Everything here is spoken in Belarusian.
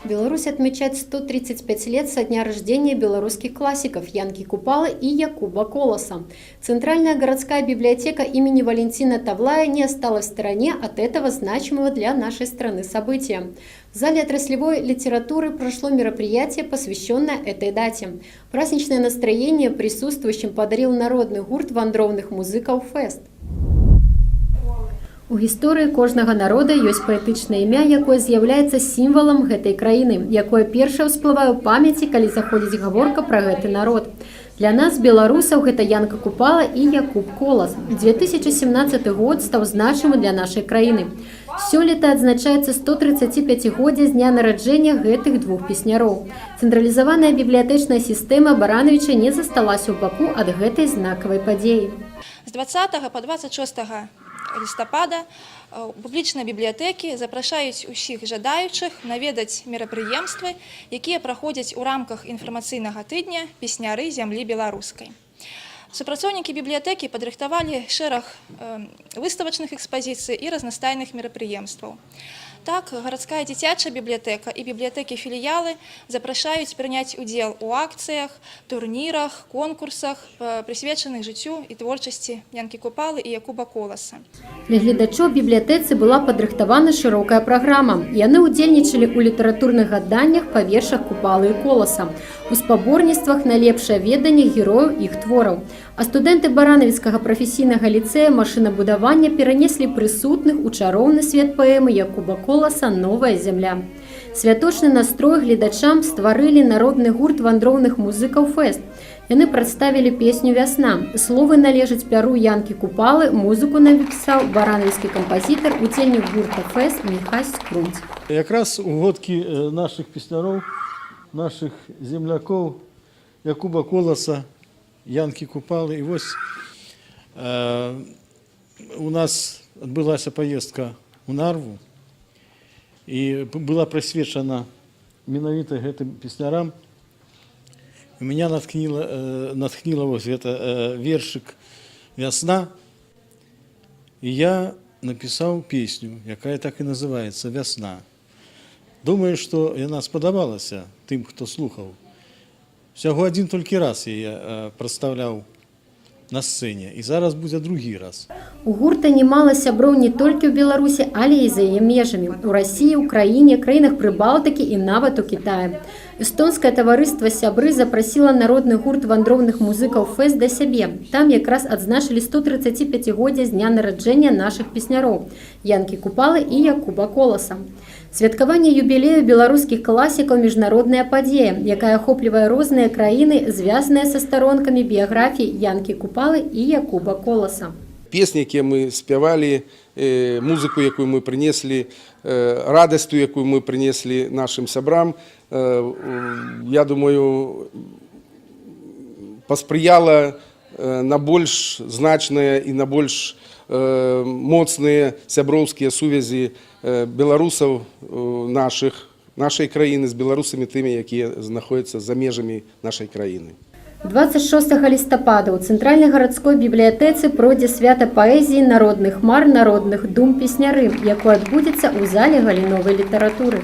Беларусь отмечает 135 лет со дня рождения белорусских классиков Янки Купалы и Якуба Колоса. Центральная городская библиотека имени Валентина Тавлая не осталась в стороне от этого значимого для нашей страны события. В зале отраслевой литературы прошло мероприятие, посвященное этой дате. Праздничное настроение присутствующим подарил народный гурт вандроўных музыкаў «Фест». У гісторыі кожнага народа ёсць паэтычнае імя, якое з'яўляецца сімвалам гэтай краіны, якое першае ўсплывае ў памяці, калі заходзіць гаворка пра гэты народ. Для нас, беларусаў, гэта Янка Купала і Якуб Колас. 2017 год стаў значымы для нашай краіны. Сёлета адзначаецца 135годдзе з дня нараджэння гэтых двух песняроў. Цэнтралізаваная бібліятэчная сістэма Барановича не засталася ў баку ад гэтай знакавай падзеі. З 20 па 26 лістапада публічныя бібліятэкі запрашаюць усіх жадаючых наведаць мерапрыемствы, якія праходзяць у рамках інфармацыйнага тыдня «Песняры зямлі беларускай». Супрацоўнікі бібліятэкі падрыхтавалі шэраг выставачных экспазіцый і разнастайных мерапрыемстваў. Так, гарадская дзіцячая бібліятэка і бібліятэкі-філіялы запрашаюць прыняць удзел у акцыях, турнірах, конкурсах, прысвечаных жыццю і творчасці Янкі Купалы і Якуба Коласа. Для гледачоў бібліятэцы была падрыхтавана шырокая праграма. Яны ўдзельнічалі ў літаратурных гаданнях па вершах Купалы і Коласа, у спаборніцтвах на лепшае веданне герояў іх твораў. А студэнты Баранавіцкага прафесійнага ліцэя машынабудавання перанеслі прысутных у чароўны свет паэмы Якуба Коласа «Новая зямля». Святочны настрой гледачам стварылі народны гурт вандроўных музыкаў «Фест». Яны прадставілі песню «Вясна». Словы належаць пяру Янкі Купалы, музыку напісаў баранавіцкі кампазітар, удзельнік гурта «Фест» Міхась Скрунць. Якраз у годкі нашых песняроў, нашых землякоў Якуба Коласа, Янкі Купалы. І вось у нас адбылася паездка ў Нарву, і была прысвечана менавіта гэтым песнярам. У меня натхніла вось гэта вершык «Вясна», і я напісаў песню, якая так і называецца «Вясна». Думаю, што яна спадабалася тым, хто слухаў. Всяго адзін толькі раз я прадстаўляў на сцэне, і зараз будзе другі раз. У гурта немало сяброў не толькі ў Беларусі, але і за яе межамі. У Расіі, Украіне, краінах Прыбалтыкі і нават у Кітаі. Эстонскае таварыства «Сябры» запрасіла народны гурт вандроўных музыкаў «Фест» да сябе. Там якраз адзначылі 135годдзе з дня нараджэння нашых песняроў Янкі Купалы і Якуба Коласа. Святкаванне юбілею беларускіх класікаў – міжнародная падзея, якая ахоплівае розныя краіны, звязаныя са старонкамі біяграфій Янкі Купалы і Якуба Коласа. Песні, які ми спявали, музику, яку ми принесли, радість, яку ми принесли нашим сябрам, я думаю, посприяла на більш значні і на більш моцні сяброўскія сувязі беларусаў нашай краіны з беларусамі тымі, якія знаходзяцца за межамі нашай краіны. 26 лістапада ў цэнтральнай гарадской бібліятэцы пройдзе свята паэзіі народных мар, народных дум песняры, якое адбудзецца ў зале галіновай літаратуры.